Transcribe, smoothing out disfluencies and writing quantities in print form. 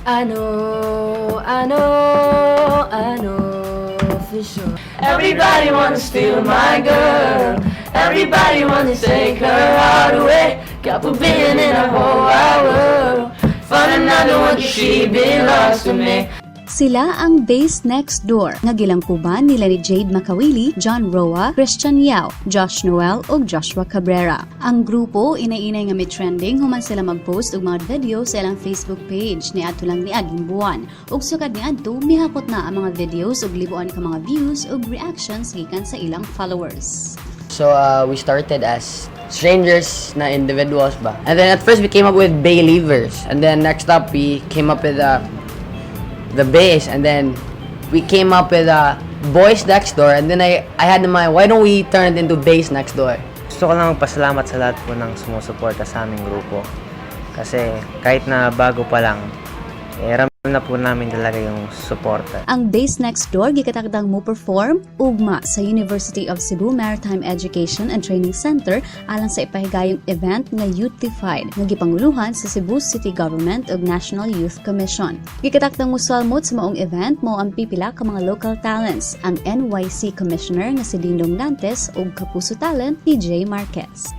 I know for sure. Everybody wanna steal my girl. Everybody wanna take her heart away. Couple billion in a whole wide world. Find another one 'cause she belongs to me. Sila ang Base Next Door nga gilangkuban nila ni Jade Makawili, John Roa, Christian Yao, Josh Noel ug Joshua Cabrera. Ang grupo inainay nga may trending human sila mag-post og mga video sa ilang Facebook page ni adto lang ni aging buwan. Ug sukad niadto mihakot na ang mga videos ug libuan ka mga views ug reactions gikan sa ilang followers. So we started as strangers na individuals ba. And then at first we came up with Bay Leavers. And then next up we came up with the base, and then we came up with Boys Next Door, and then I had in mind, why don't we turn it into Base Next Door? Gusto ko lang magpasalamat sa lahat po ng sumusuporta sa aming grupo. Kasi kahit na bago pa lang, ramdam na po namin talaga yung suporta. Ang Base Next Door gikatakdang mo perform ugma sa University of Cebu Maritime Education and Training Center alang sa ipahigayong event nga Youth-ified nga gipanguluhan sa Cebu City Government ug National Youth Commission. Gikatakdang musalmot sa maong event mo ang pipila ka mga local talents, ang NYC Commissioner nga si Dingdong Dantes ug Kapuso Talent PJ Marquez.